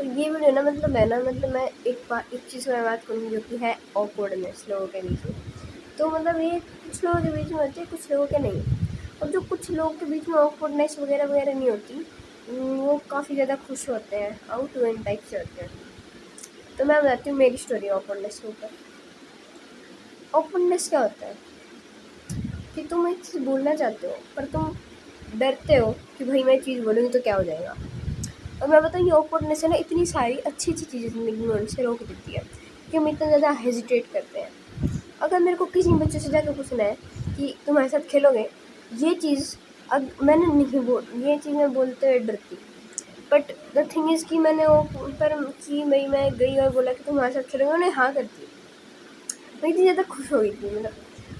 ये वीडियो ना मतलब मैं एक चीज़ में बात करूँगी जो कि है ऑकवर्डनेस लोगों के बीच में। तो मतलब ये कुछ लोगों के बीच में होती है, कुछ लोगों के नहीं। और जो कुछ लोगों के बीच में ऑकवर्डनेस वगैरह वगैरह नहीं होती, वो काफ़ी ज़्यादा खुश होते हैं, आउटगोइंग टाइप से होते हैं। तो मैं बताती हूँ मेरी स्टोरी ऑकवर्डनेस के ऊपर। ऑकवर्डनेस क्या होता है कि तुम एक चीज़ बोलना चाहते हो पर तुम डरते हो कि भाई मैं चीज़ बोलूँगी तो क्या हो जाएगा। और मैं बताऊँ ये ऑकवर्डनेस है ना, इतनी सारी अच्छी अच्छी चीज़ें ज़िंदगी में उनसे रोक देती है कि हम इतना ज़्यादा हेजिटेट करते हैं। अगर मेरे को किसी बच्चे से जाकर पूछना है कि तुम हमारे साथ खेलोगे, ये चीज़ मैंने नहीं ये चीज़ मैं बोलते हुए डरती। बट द थिंग इज़ कि मैंने वो पर कि भाई मैं गई और बोला कि तुम हमारे साथ खेलोगे, उन्होंने हाँ कर दी। मैं इतनी ज़्यादा खुश हो गई थी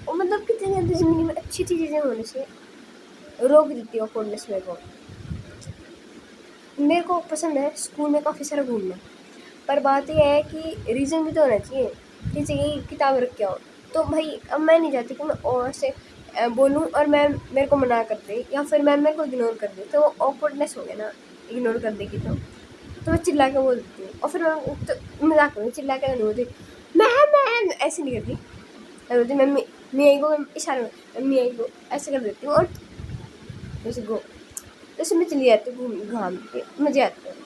और मतलब कितनी ज़्यादा ज़िंदगी में अच्छी अच्छी चीज़ें होने से रोक देती है ऑकवर्डनेस मेरे को पसंद है स्कूल में काफ़ी सारा घूमना। पर बात यह है कि रीज़न भी तो होना चाहिए, जैसे कि किताब रख के आओ। तो भाई अब मैं नहीं चाहती कि मैं और से बोलूँ और मैम मेरे को मना कर दे या फिर मैम मेरे को इग्नोर कर दे, तो वो ऑकवर्डनेस हो गया ना, इग्नोर कर देगी तो मैं चिल्ला के बोल देती हूँ। और फिर मैं तो मजाक करूँ, चिल्ला के नहीं बोलती मैम ऐसे नहीं करती। मैं बोलती मैम मी आई गो, इशारे में मी आई गो ऐसे कर देती हूँ और जैसे गो, जैसे मैं चली जाती हूँ घाम के, मज़े आते हैं।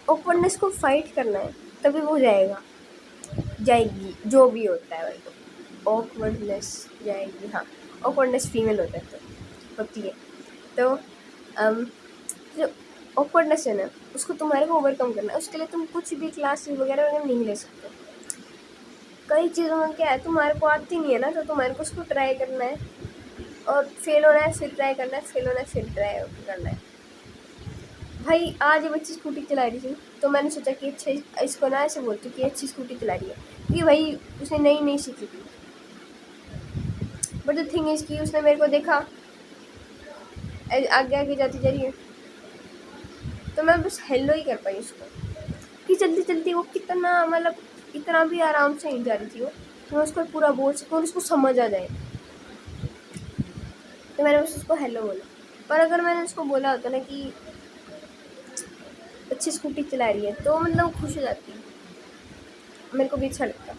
ऑकवर्डनेस को फाइट करना है तभी वो जाएगी जो भी होता है भाई। ऑकवर्डनेस जाएगी, हाँ ऑकवर्डनेस फीमेल होता है तो होती है। तो जो ऑकवर्डनेस है ना, उसको तुम्हारे को ओवरकम करना है। उसके लिए तुम कुछ भी क्लासेस वगैरह वगैरह नहीं ले सकते। कई चीज़ों में क्या है, तुम्हारे को आती नहीं है ना, तो तुम्हारे को उसको ट्राई करना है और फेल होना है, फिर ट्राई करना है, फेल होना है, फिर ट्राई करना है। भाई आज ये बच्ची स्कूटी चला रही थी तो मैंने सोचा कि अच्छा इसको ना ऐसे बोलती कि अच्छी स्कूटी चला रही है, कि भाई उसने नई सीखी थी। बट द थिंग इज़ कि उसने मेरे को देखा आगे आगे जाती जा रही है, तो मैं बस हेलो ही कर पाई उसको कि चलती चलती वो कितना मतलब इतना भी आराम से नहीं जा रही थी वो, तो मैं उसको पूरा बोल सकूँ और उसको समझ आ जाए। तो मैंने बस उसको हेलो बोला। पर अगर मैंने उसको बोला होता ना कि अच्छी स्कूटी चला रही है, तो मतलब खुश हो जाती, मेरे को भी अच्छा लगता।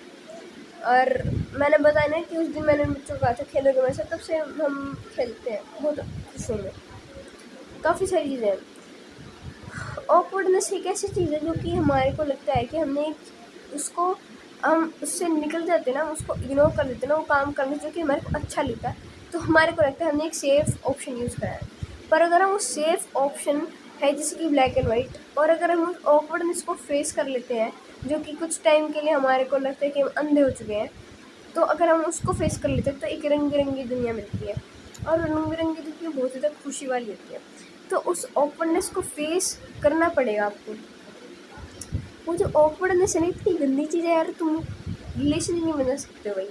और मैंने बताया ना कि उस दिन मैंने बच्चों को कहा था खेलोगे मेरे साथ, तब से हम खेलते हैं बहुत खुश होंगे। काफ़ी सारी चीज़ें हैं। ऑकवर्डनेस एक ऐसी चीज़ है जो कि हमारे को लगता है कि हमने उसको हम उससे निकल जाते ना, उसको इग्नोर कर देते ना, वो काम करने जो कि हमारे को अच्छा लगता है, तो हमारे को लगता है हमने एक सेफ़ ऑप्शन यूज़ करा है। पर अगर हम वो सेफ़ ऑप्शन है जैसे कि ब्लैक एंड वाइट, और अगर हम उस ऑकवर्डनेस को फेस कर लेते हैं जो कि कुछ टाइम के लिए हमारे को लगता है कि हम अंधे हो चुके हैं, तो अगर हम उसको फेस कर लेते हैं तो एक रंग बिरंगी दुनिया मिलती है। और रंग बिरंगी दुनिया बहुत ज़्यादा खुशी वाली होती है। तो उस ऑकवर्डनेस को फेस करना पड़ेगा आपको। वो जो ऑकवर्डनेस है ना, इतनी गंदी चीज़ है यार, तुम रिलेशन नहीं बना सकते हो भाई,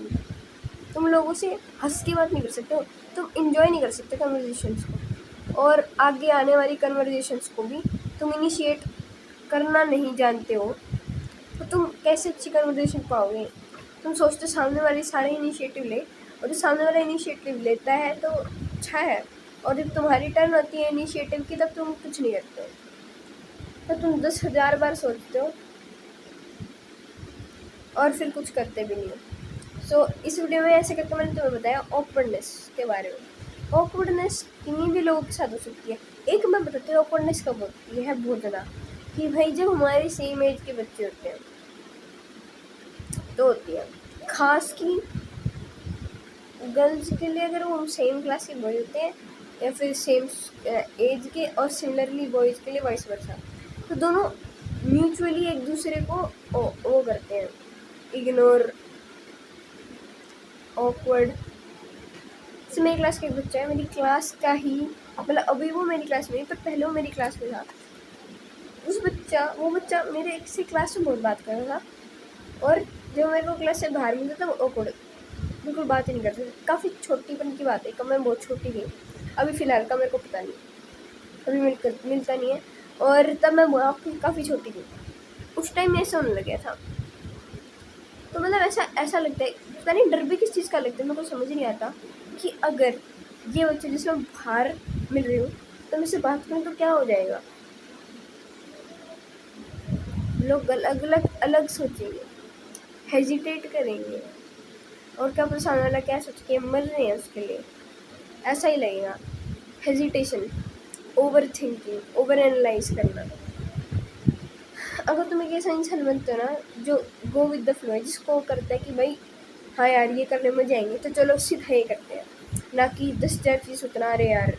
तुम लोगों से हंस की बात नहीं कर सकते हो, तुम इंजॉय नहीं कर सकते कन्वर्जेशंस को, और आगे आने वाली कन्वर्जेशंस को भी तुम इनिशिएट करना नहीं जानते हो, तो तुम कैसे अच्छी कन्वर्जेशन पाओगे। तुम सोचते सामने वाली सारे इनिशिएटिव ले, और जो सामने वाला इनिशिएटिव लेता है तो अच्छा है, और जब तुम्हारी टर्न होती है इनिशिएटिव की तब तुम कुछ नहीं करते हो, तो तुम 10,000 बार सोचते हो और फिर कुछ करते भी नहीं हो। सो इस वीडियो में ऐसे करके मैंने तुम्हें बताया ऑकवर्डनेस के बारे में। ऑकवर्डनेस किन्हीं भी लोगों के साथ हो सकती है। एक मैं बताती हूँ ऑकवर्डनेस कब होती है बहुत ज़्यादा, कि भाई जब हमारी सेम एज के बच्चे होते हैं तो होती है, खास की गर्ल्स के लिए अगर वो सेम क्लास के बॉय होते हैं या फिर सेम एज के, और सिमिलरली बॉयज़ के लिए वाइस वर्सा, तो दोनों म्यूचुअली एक दूसरे को वो करते हैं, इग्नोर, ऑकवर्ड। जैसे मेरी क्लास का एक बच्चा है, मेरी क्लास का ही, मतलब अभी वो मेरी क्लास में नहीं पर पहले वो मेरी क्लास में था। वो बच्चा मेरे एक से क्लास में बहुत बात कर रहा था, और जब मेरे को क्लास से बाहर मिलता था वो ऑकवर्ड, बिल्कुल बात ही नहीं करते थे। काफ़ी छोटीपन की बात है, कब मैं बहुत छोटी थी, अभी फ़िलहाल का मेरे को पता नहीं, अभी मिलता नहीं है, और तब मैं काफ़ी छोटी थी, उस टाइम ऐसा होने लग गया था। तो मतलब ऐसा लगता है, पता नहीं डर भी किस चीज़ का लगता है, मेरे को समझ नहीं आता कि अगर ये बच्चे जिसमें मैं बाहर मिल रही हूँ तो मैं इससे बात करूँ तो क्या हो जाएगा। लोग अलग अलग अलग सोचेंगे, हेजिटेट करेंगे, और क्या पता सामने वाला क्या सोच के मर रहे हैं उसके लिए, ऐसा ही लगेगा। Hesitation, over thinking, over analyse करना। अगर तुम एक ऐसा इंसान बनते हो ना जो गो विद द फ्लो है, जिसको करता है कि भाई हाँ यार ये करने में जाएंगे तो चलो सीधा ये करते हैं, ना कि 10,000 चीज़ सोचना, अरे यार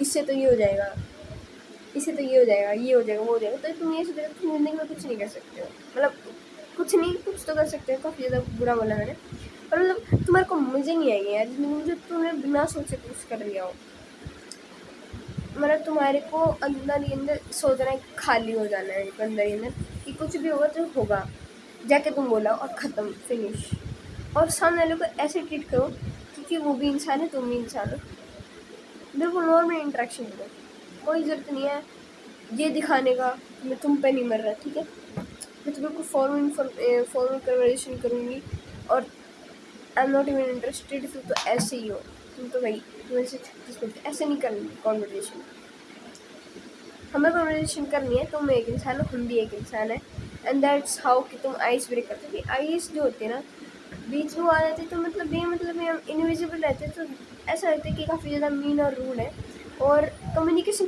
इससे तो ये हो जाएगा, इससे तो ये हो जाएगा, ये हो जाएगा, वो हो जाएगा, तो तुम ये सोचोगे तुम ज़िंदगी में कुछ नहीं कर सकते हो। मतलब कुछ नहीं, कुछ तो कर सकते हो, काफ़ी ज़्यादा बुरा बोला मैंने, पर मतलब तुम्हारे को मज़े नहीं आएंगे यार जिंदगी में जो तुमने बिना सोचे कुछ कर लिया हो। मतलब तुम्हारे को अंदर ही अंदर सोचना है, खाली हो जाना है अंदर ही अंदर कि कुछ भी होगा तो होगा, जाके तुम बोला और ख़त्म, फिनिश। और सामने वाले को ऐसे ट्रीट करो क्योंकि वो भी इंसान है, तुम भी इंसान हो, बिल्कुल नॉर्मल इंटरेक्शन करो। कोई ज़रूरत नहीं है ये दिखाने का कि मैं तुम पे नहीं मर रहा, ठीक है। मैं तो बिल्कुल फॉर्मल कन्वर्सेशन करूँगी, और I am not even interested, तुम तो ऐसे ही हो, तुम तो भाई तुम्हें से 36 मिनट ऐसे नहीं करनी कॉन्वर्जेशन। हमें कन्वर्सेशन करनी है, तुम एक इंसान हो, हम भी एक इंसान है, एंड दैट्स हाउ कि तुम आइस ब्रेक करते हो। आइस जो होती है ना बीच में आ जाती है, तो मतलब हम इनविजिबल रहते हैं, तो ऐसा लगता है कि काफ़ी ज़्यादा मीन और रूड है, और कम्युनिकेशन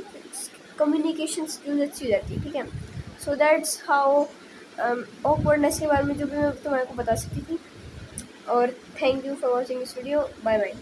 स्किल्स अच्छी हो जाती है, ठीक है। सो दैट्स हाउ ऑकवर्डनेस के बारे में जो भी मैं तुम्हारे को बता सकती थी। और thank you for watching this video, bye bye.